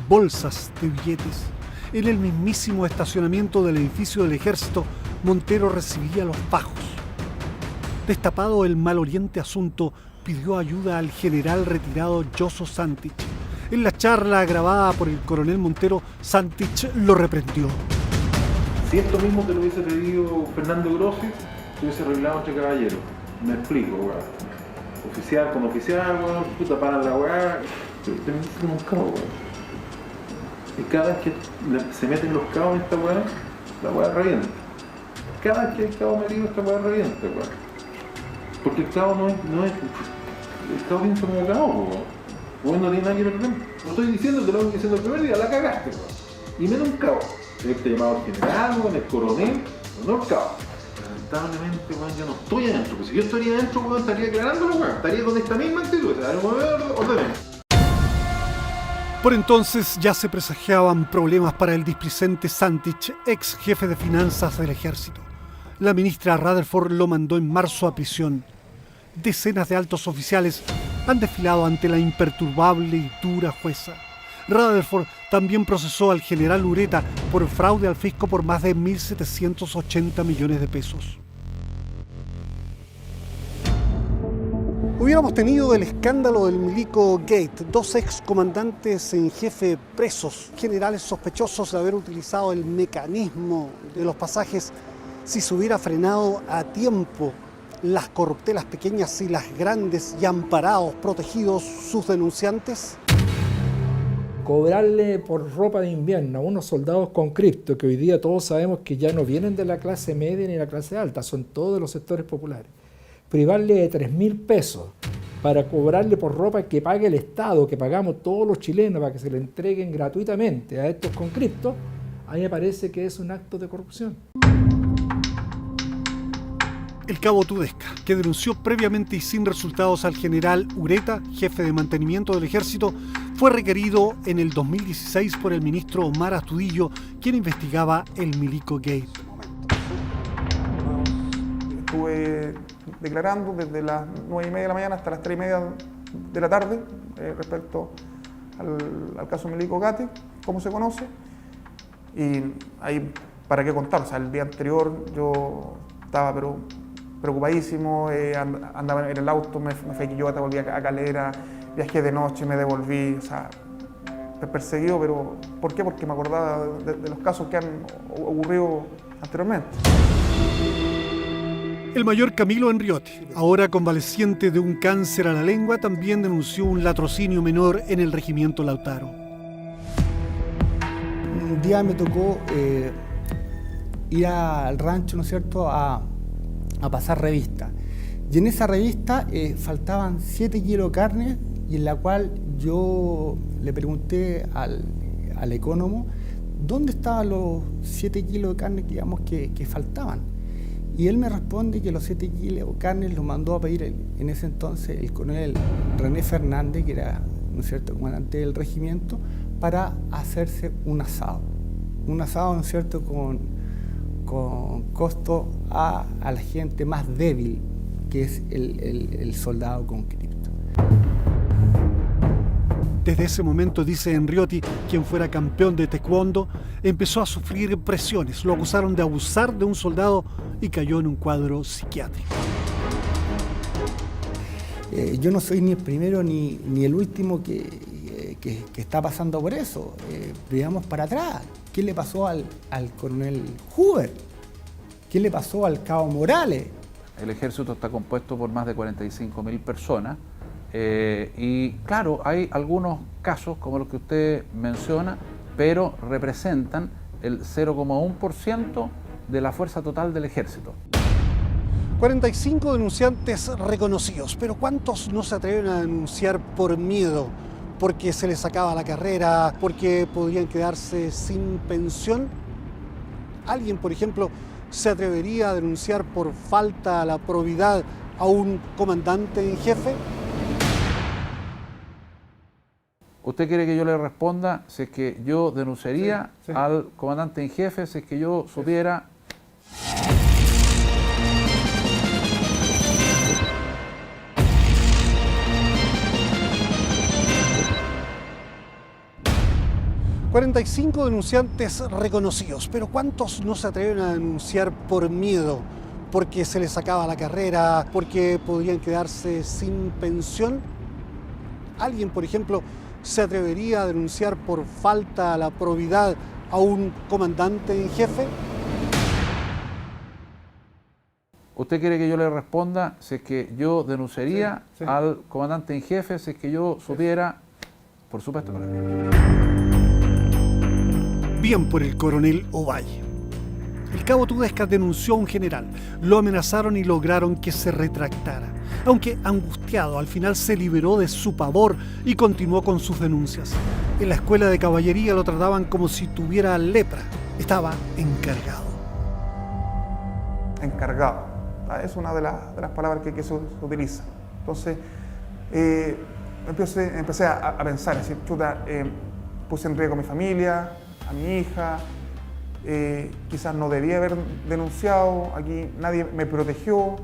bolsas de billetes. En el mismísimo estacionamiento del edificio del ejército, Montero recibía los pagos. Destapado el maloriente asunto, pidió ayuda al general retirado Joso Santich. En la charla grabada por el coronel Montero, Santich lo reprendió. Si esto mismo te lo hubiese pedido Fernando Grossi, se hubiese arreglado entre caballeros. Me explico, weón. oficial con oficial, weón, puta, paran la weá, terminan siendo un cabo, weón. Y cada vez que se meten los cabos en esta weá, la weá revienta. Cada vez que hay cabo metido, esta weá revienta, weón. Porque el cabo no es el cabo piensa como cabo, weón. Weón, no tiene nada que ver con él. No estoy diciendo, te lo estoy diciendo el primer día, la cagaste, weón. Y mete un cabo. Este llamado general, weón, el coronel, no el cabo. Lamentablemente, weón, yo no estoy adentro, porque si yo estaría adentro, weón, estaría aclarándolo, weón, estaría con esta misma actitud, o sea, ordenemos. Por entonces ya se presagiaban problemas para el displicente Santich, ex jefe de finanzas del ejército. La ministra Rutherford lo mandó en marzo a prisión. Decenas de altos oficiales han desfilado ante la imperturbable y dura jueza. Rutherford también procesó al general Ureta por fraude al fisco por más de 1.780 millones de pesos. Hubiéramos tenido el escándalo del Milico Gate, dos excomandantes en jefe presos, generales sospechosos de haber utilizado el mecanismo de los pasajes si se hubiera frenado a tiempo las corruptelas pequeñas y las grandes y amparados, protegidos sus denunciantes. Cobrarle por ropa de invierno a unos soldados con cripto, que hoy día todos sabemos que ya no vienen de la clase media ni de la clase alta, son todos de los sectores populares. Privarle de 3.000 pesos para cobrarle por ropa que pague el Estado, que pagamos todos los chilenos para que se le entreguen gratuitamente a estos con cripto, a mí me parece que es un acto de corrupción. El cabo Tudesca, que denunció previamente y sin resultados al general Ureta, jefe de mantenimiento del ejército, fue requerido en el 2016 por el ministro Omar Astudillo, quien investigaba el Milico Gate. Estuve declarando desde las 9:30 de la mañana hasta las 3:30 de la tarde respecto al caso Milico Gate, como se conoce. Y ahí, ¿para qué contar? O sea, el día anterior yo estaba preocupadísimo, andaba en el auto, me fui a Quillota, volví a Calera, viajé de noche, me devolví, o sea, perseguido, pero ¿por qué? Porque me acordaba de los casos que han ocurrido anteriormente. El mayor Camilo Enriotti, ahora convaleciente de un cáncer a la lengua, también denunció un latrocinio menor en el regimiento Lautaro. Un día me tocó ir al rancho, ¿no es cierto?, a pasar revista. Y en esa revista faltaban 7 kilos de carne, y en la cual yo le pregunté al ecónomo dónde estaban los 7 kilos de carne que faltaban. Y él me responde que los 7 kilos de carne los mandó a pedir en ese entonces el coronel René Fernández, que era, ¿no es cierto?, comandante del regimiento, para hacerse un asado. Un asado, ¿no es cierto?, con costo a la gente más débil, que es el soldado con cripto. Desde ese momento, dice Enriotti, quien fuera campeón de taekwondo, empezó a sufrir presiones. Lo acusaron de abusar de un soldado y cayó en un cuadro psiquiátrico. Yo no soy ni el primero ni el último que está pasando por eso. Veamos para atrás. ¿Qué le pasó al coronel Hoover? ¿Qué le pasó al cabo Morales? El ejército está compuesto por más de 45.000 personas. Y claro, hay algunos casos como los que usted menciona, pero representan el 0,1% de la fuerza total del ejército. 45 denunciantes reconocidos, pero ¿cuántos no se atreven a denunciar por miedo? Porque se les acaba la carrera, porque podrían quedarse sin pensión. ¿Alguien, por ejemplo, se atrevería a denunciar por falta a la probidad a un comandante en jefe? ¿Usted quiere que yo le responda si es que yo denunciaría al comandante en jefe si es que yo supiera? ...45 denunciantes reconocidos, pero ¿cuántos no se atreven a denunciar por miedo? Porque se les acaba la carrera, porque podrían quedarse sin pensión. ¿Alguien, por ejemplo, se atrevería a denunciar por falta a la probidad a un comandante en jefe? ¿Usted quiere que yo le responda si es que yo denunciaría al comandante en jefe, si es que yo supiera? Por supuesto que no. Bien por el coronel Ovalle. El cabo Tudesca denunció a un general, lo amenazaron y lograron que se retractara. Aunque angustiado, al final se liberó de su pavor y continuó con sus denuncias. En la escuela de caballería lo trataban como si tuviera lepra. Estaba encargado. Encargado. Es una de las palabras que se utiliza. Entonces, empecé a pensar, decir, chuta, puse en riesgo a mi familia, a mi hija, quizás no debía haber denunciado, aquí nadie me protegió,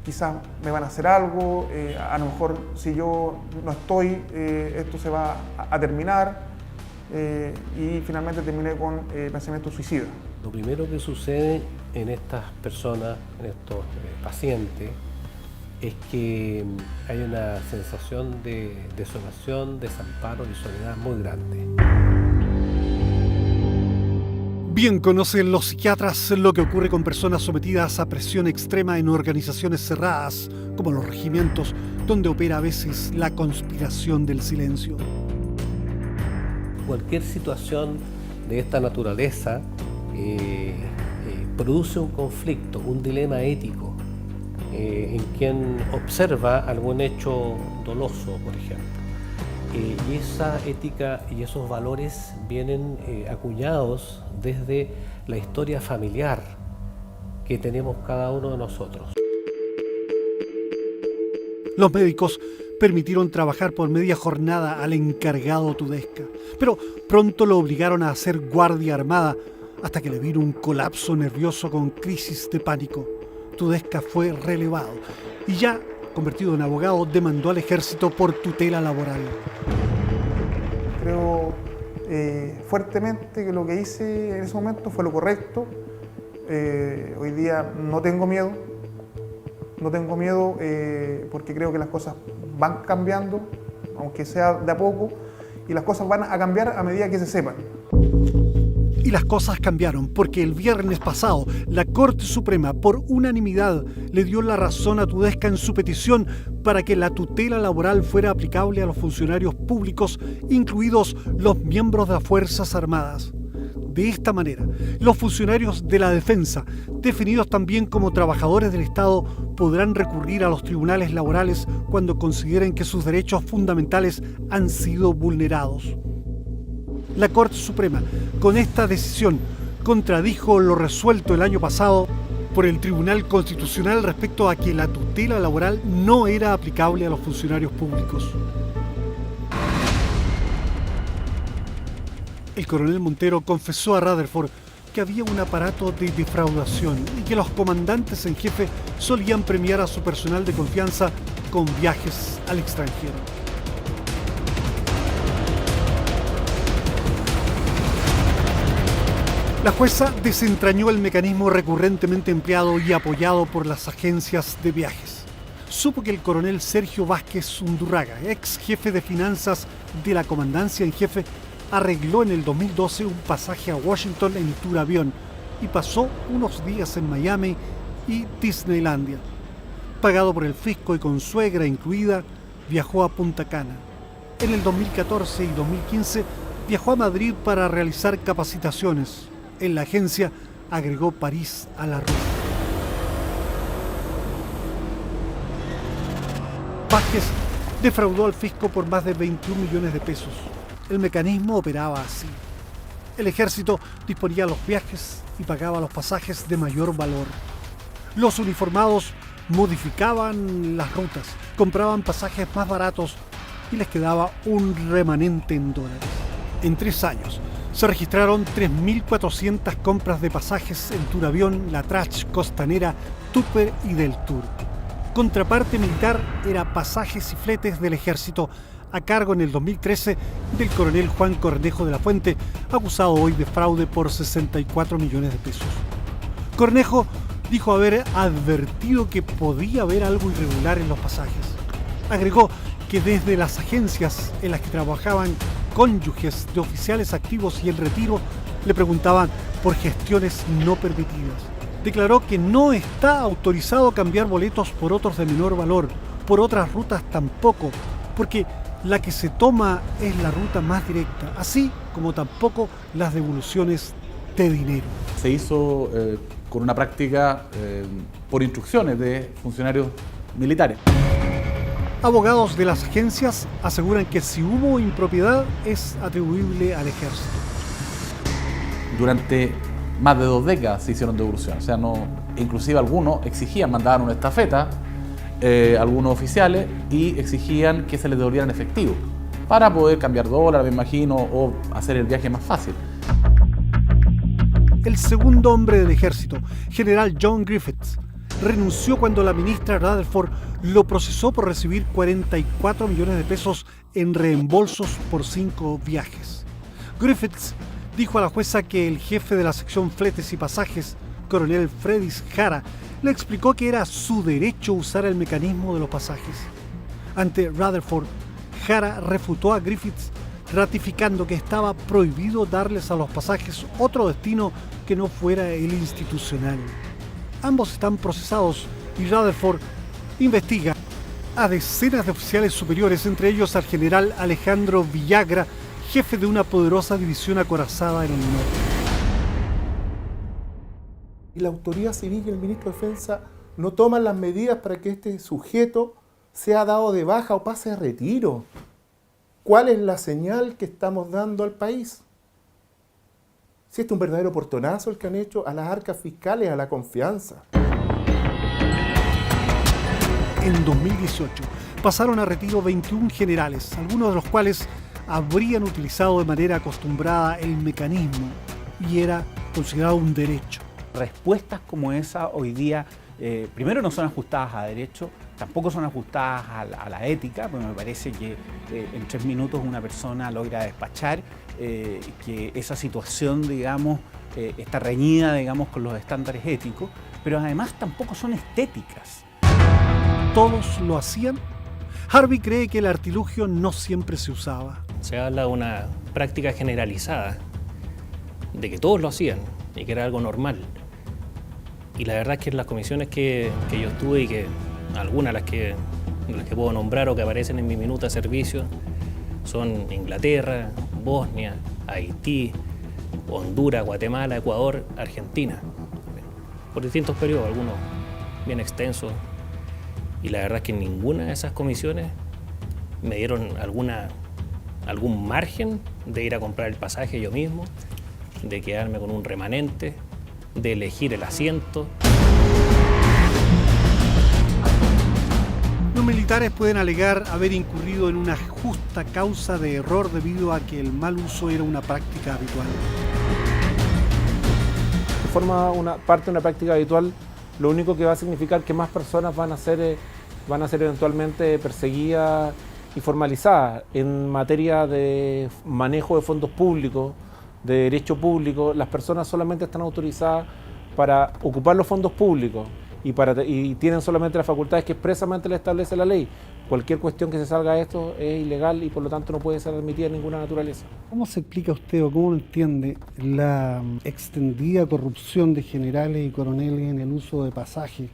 quizás me van a hacer algo, a lo mejor si yo no estoy, esto se va a terminar, y finalmente terminé con pensamiento suicida. Lo primero que sucede en estas personas, en estos pacientes, es que hay una sensación de desolación, desamparo y soledad muy grande. Bien conocen los psiquiatras lo que ocurre con personas sometidas a presión extrema en organizaciones cerradas, como los regimientos, donde opera a veces la conspiración del silencio. Cualquier situación de esta naturaleza produce un conflicto, un dilema ético en quien observa algún hecho doloso, por ejemplo. Y esa ética y esos valores vienen acuñados desde la historia familiar que tenemos cada uno de nosotros. Los médicos permitieron trabajar por media jornada al encargado Tudesca, pero pronto lo obligaron a hacer guardia armada hasta que le vino un colapso nervioso con crisis de pánico. Tudesca fue relevado y ya convertido en abogado demandó al ejército por tutela laboral. Creo fuertemente que lo que hice en ese momento fue lo correcto. Hoy día no tengo miedo. No tengo miedo porque creo que las cosas van cambiando, aunque sea de a poco, y las cosas van a cambiar a medida que se sepan. Y las cosas cambiaron porque el viernes pasado la Corte Suprema por unanimidad le dio la razón a Tudesca en su petición para que la tutela laboral fuera aplicable a los funcionarios públicos, incluidos los miembros de las Fuerzas Armadas. De esta manera, los funcionarios de la defensa, definidos también como trabajadores del Estado, podrán recurrir a los tribunales laborales cuando consideren que sus derechos fundamentales han sido vulnerados. La Corte Suprema, con esta decisión, contradijo lo resuelto el año pasado por el Tribunal Constitucional respecto a que la tutela laboral no era aplicable a los funcionarios públicos. El coronel Montero confesó a Rutherford que había un aparato de defraudación y que los comandantes en jefe solían premiar a su personal de confianza con viajes al extranjero. La jueza desentrañó el mecanismo recurrentemente empleado y apoyado por las agencias de viajes. Supo que el coronel Sergio Vázquez Undurraga, ex jefe de finanzas de la comandancia en jefe, arregló en el 2012 un pasaje a Washington en turavión y pasó unos días en Miami y Disneylandia. Pagado por el fisco y con suegra incluida, viajó a Punta Cana. En el 2014 y 2015 viajó a Madrid para realizar capacitaciones. En la agencia agregó París a la ruta. Vázquez defraudó al fisco por más de 21 millones de pesos. El mecanismo operaba así. El ejército disponía los viajes y pagaba los pasajes de mayor valor. Los uniformados modificaban las rutas, compraban pasajes más baratos y les quedaba un remanente en dólares. En 3 años se registraron 3.400 compras de pasajes en Turavión, La Trache, Costanera, Tupper y Del Tour. Contraparte militar era pasajes y fletes del ejército, a cargo en el 2013 del coronel Juan Cornejo de la Fuente, acusado hoy de fraude por 64 millones de pesos. Cornejo dijo haber advertido que podía haber algo irregular en los pasajes. Agregó que desde las agencias en las que trabajaban cónyuges de oficiales activos y en retiro le preguntaban por gestiones no permitidas. declaró que no está autorizado cambiar boletos por otros de menor valor, por otras rutas tampoco, porque la que se toma es la ruta más directa, así como tampoco las devoluciones de dinero. Se hizo con una práctica por instrucciones de funcionarios militares. Abogados de las agencias aseguran que si hubo impropiedad es atribuible al ejército. Durante más de 2 décadas se hicieron devoluciones, o sea, inclusive algunos exigían, mandaban una estafeta, algunos oficiales, y exigían que se les devolviera en efectivo para poder cambiar dólares, me imagino, o hacer el viaje más fácil. El segundo hombre del ejército, general John Griffiths, renunció cuando la ministra Rutherford lo procesó por recibir 44 millones de pesos en reembolsos por 5 viajes. Griffiths dijo a la jueza que el jefe de la sección Fletes y Pasajes, coronel Fredis Jara, le explicó que era su derecho usar el mecanismo de los pasajes. Ante Rutherford, Jara refutó a Griffiths, ratificando que estaba prohibido darles a los pasajes otro destino que no fuera el institucional. Ambos están procesados y Rutherford investiga a decenas de oficiales superiores, entre ellos al general Alejandro Villagra, jefe de una poderosa división acorazada en el norte. Y la autoridad civil y el ministro de Defensa no toman las medidas para que este sujeto sea dado de baja o pase a retiro. ¿Cuál es la señal que estamos dando al país? Si este es un verdadero portonazo el que han hecho a las arcas fiscales, a la confianza. En 2018 pasaron a retiro 21 generales, algunos de los cuales habrían utilizado de manera acostumbrada el mecanismo y era considerado un derecho. Respuestas como esa hoy día, primero no son ajustadas a derecho, tampoco son ajustadas a la ética, porque me parece que en 3 minutos una persona logra despachar, que esa situación, digamos, está reñida, digamos, con los estándares éticos, pero además tampoco son estéticas. ¿Todos lo hacían? Harvey cree que el artilugio no siempre se usaba. Se habla de una práctica generalizada, de que todos lo hacían y que era algo normal. Y la verdad es que en las comisiones que yo estuve y que algunas las que puedo nombrar o que aparecen en mi minuta de servicio son Inglaterra, Bosnia, Haití, Honduras, Guatemala, Ecuador, Argentina. Por distintos periodos, algunos bien extensos. Y la verdad es que en ninguna de esas comisiones me dieron algún margen de ir a comprar el pasaje yo mismo, de quedarme con un remanente, de elegir el asiento. Los militares pueden alegar haber incurrido en una justa causa de error debido a que el mal uso era una práctica habitual. Si forma parte de una práctica habitual, lo único que va a significar que más personas van a ser eventualmente perseguidas y formalizadas. En materia de manejo de fondos públicos, de derecho público, las personas solamente están autorizadas para ocupar los fondos públicos y tienen solamente las facultades que expresamente le establece la ley. Cualquier cuestión que se salga de esto es ilegal y por lo tanto no puede ser admitida en ninguna naturaleza. ¿Cómo se explica usted o cómo entiende la extendida corrupción de generales y coroneles en el uso de pasajes?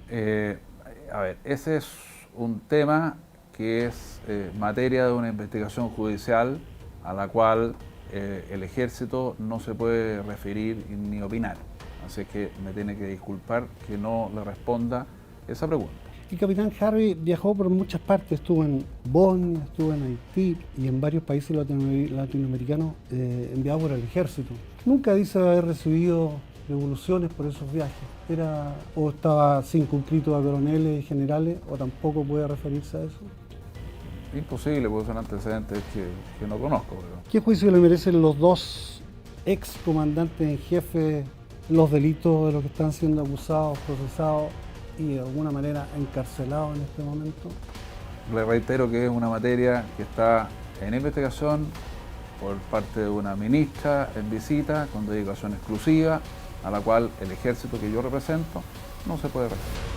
A ver, ese es un tema que es materia de una investigación judicial a la cual el ejército no se puede referir ni opinar. Así que me tiene que disculpar que no le responda esa pregunta. El capitán Harvey viajó por muchas partes, estuvo en Bosnia, estuvo en Haití y en varios países latinoamericanos enviados por el ejército. Nunca dice haber recibido devoluciones por esos viajes. O estaba circunscrito a coroneles y generales, o tampoco puede referirse a eso. Imposible, porque son antecedentes que no conozco. Pero... ¿Qué juicio le merecen los 2 ex comandantes en jefe los delitos de los que están siendo acusados, procesados y de alguna manera encarcelados en este momento? Le reitero que es una materia que está en investigación por parte de una ministra en visita con dedicación exclusiva, a la cual el ejército que yo represento no se puede referir.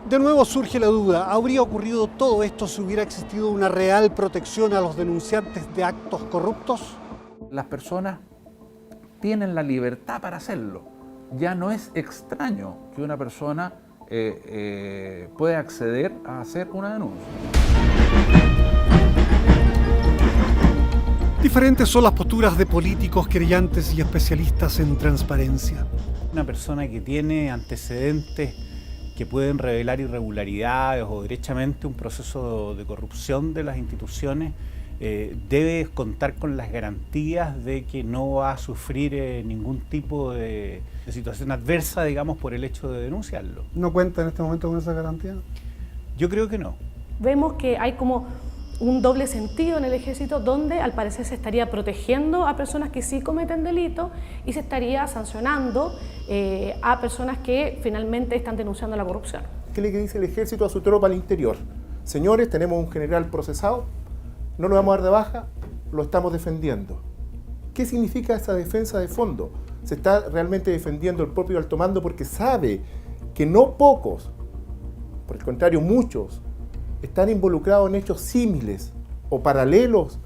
De nuevo surge la duda, ¿habría ocurrido todo esto si hubiera existido una real protección a los denunciantes de actos corruptos? Las personas tienen la libertad para hacerlo. Ya no es extraño que una persona pueda acceder a hacer una denuncia. Diferentes son las posturas de políticos, querellantes y especialistas en transparencia. Una persona que tiene antecedentes que pueden revelar irregularidades o derechamente un proceso de corrupción de las instituciones debe contar con las garantías de que no va a sufrir ningún tipo de situación adversa, digamos, por el hecho de denunciarlo. ¿No cuenta en este momento con esa garantía? Yo creo que no. Vemos que hay como un doble sentido en el ejército donde al parecer se estaría protegiendo a personas que sí cometen delitos y se estaría sancionando a personas que finalmente están denunciando la corrupción. ¿Qué le dice el ejército a su tropa al interior? Señores, tenemos un general procesado, no lo vamos a dar de baja, lo estamos defendiendo. ¿Qué significa esa defensa de fondo? Se está realmente defendiendo el propio alto mando porque sabe que no pocos, por el contrario muchos, están involucrados en hechos símiles o paralelos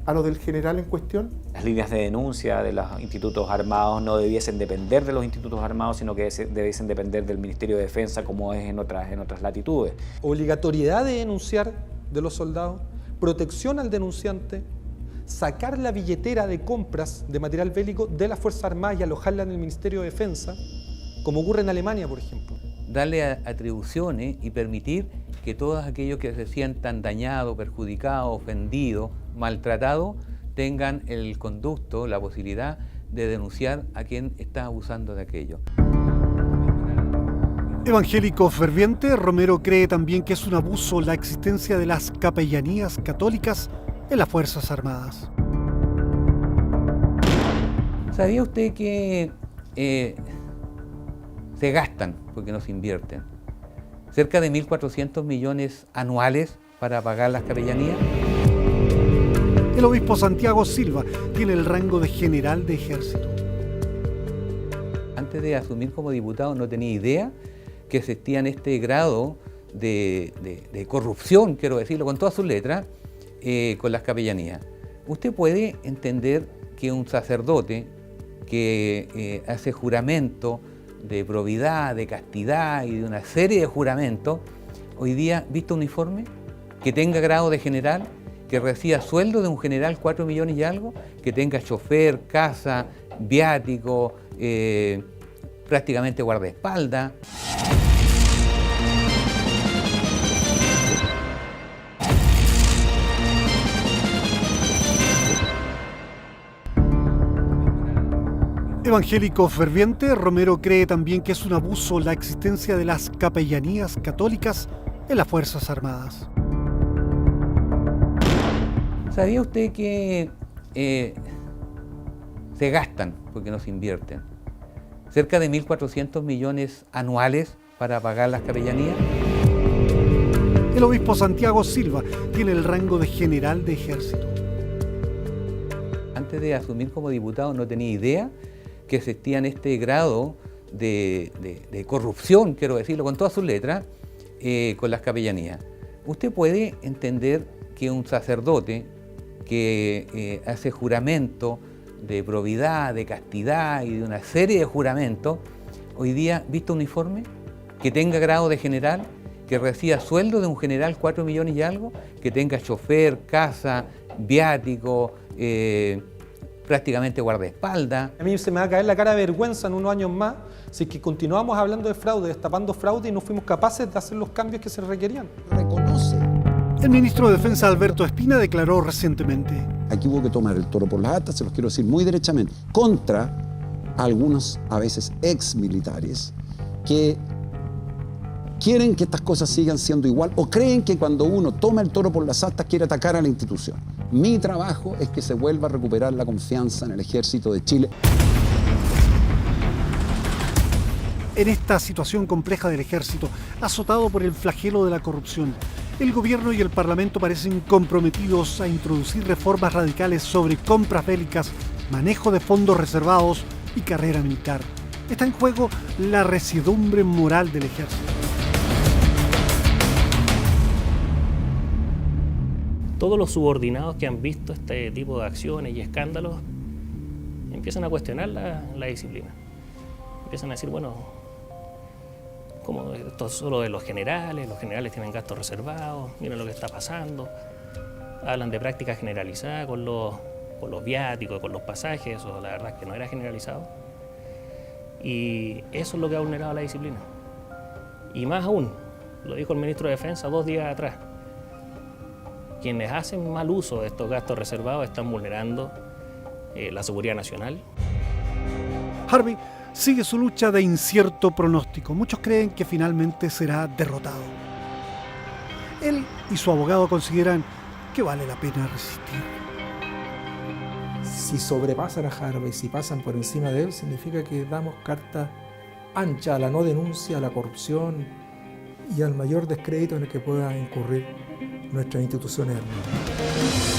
a los del general en cuestión. Las líneas de denuncia de los institutos armados no debiesen depender de los institutos armados, sino que debiesen depender del Ministerio de Defensa, como es en otras latitudes. Obligatoriedad de denunciar de los soldados, protección al denunciante, sacar la billetera de compras de material bélico de las Fuerzas Armadas y alojarla en el Ministerio de Defensa, como ocurre en Alemania, por ejemplo. Darle atribuciones y permitir que todos aquellos que se sientan dañados, perjudicados, ofendidos, maltratados, tengan el conducto, la posibilidad de denunciar a quien está abusando de aquello. Evangélico ferviente, Romero cree también que es un abuso la existencia de las capellanías católicas en las Fuerzas Armadas. ¿Sabía usted que se gastan, porque no se invierten, cerca de 1.400 millones anuales para pagar las capellanías? El obispo Santiago Silva tiene el rango de general de ejército. Antes de asumir como diputado no tenía idea que existía este grado de corrupción, quiero decirlo con todas sus letras, con las capellanías. Usted puede entender que un sacerdote que hace juramento de probidad, de castidad y de una serie de juramentos, hoy día, ¿visto uniforme? Que tenga grado de general, que reciba sueldo de un general 4 millones y algo, que tenga chofer, casa, viático, prácticamente guardaespaldas. Evangélico ferviente, Romero cree también que es un abuso la existencia de las capellanías católicas en las Fuerzas Armadas. ¿Sabía usted que se gastan, porque no se invierten, cerca de 1.400 millones anuales para pagar las capellanías? El obispo Santiago Silva tiene el rango de general de ejército. Antes de asumir como diputado no tenía idea que existía este grado de corrupción, quiero decirlo con todas sus letras, con las capellanías. Usted puede entender que un sacerdote que hace juramento de probidad, de castidad y de una serie de juramentos, hoy día, ¿visto uniforme? Que tenga grado de general, que reciba sueldo de un general 4 millones y algo, que tenga chofer, casa, viático, prácticamente guardaespaldas. A mí se me va a caer la cara de vergüenza en unos años más si es que continuamos hablando de fraude, destapando fraude y no fuimos capaces de hacer los cambios que se requerían. Reconoce. El ministro de Defensa Alberto Espina declaró recientemente: aquí hubo que tomar el toro por las astas, se los quiero decir muy derechamente, contra algunos, a veces ex militares, que quieren que estas cosas sigan siendo igual o creen que cuando uno toma el toro por las astas quiere atacar a la institución. Mi trabajo es que se vuelva a recuperar la confianza en el Ejército de Chile. En esta situación compleja del ejército, azotado por el flagelo de la corrupción, el gobierno y el parlamento parecen comprometidos a introducir reformas radicales sobre compras bélicas, manejo de fondos reservados y carrera militar. Está en juego la resiedumbre moral del ejército. Todos los subordinados que han visto este tipo de acciones y escándalos empiezan a cuestionar la disciplina. Empiezan a decir, bueno, como esto es solo de los generales tienen gastos reservados, miren lo que está pasando. Hablan de prácticas generalizadas con los viáticos, con los pasajes, eso la verdad es que no era generalizado. Y eso es lo que ha vulnerado la disciplina. Y más aún, lo dijo el ministro de Defensa 2 días atrás, quienes hacen mal uso de estos gastos reservados están vulnerando la seguridad nacional. Harvey sigue su lucha de incierto pronóstico. Muchos creen que finalmente será derrotado. Él y su abogado consideran que vale la pena resistir. Si sobrepasan a Harvey, si pasan por encima de él, significa que damos carta ancha a la no denuncia, a la corrupción y al mayor descrédito en el que puedan incurrir nuestras instituciones hermanas.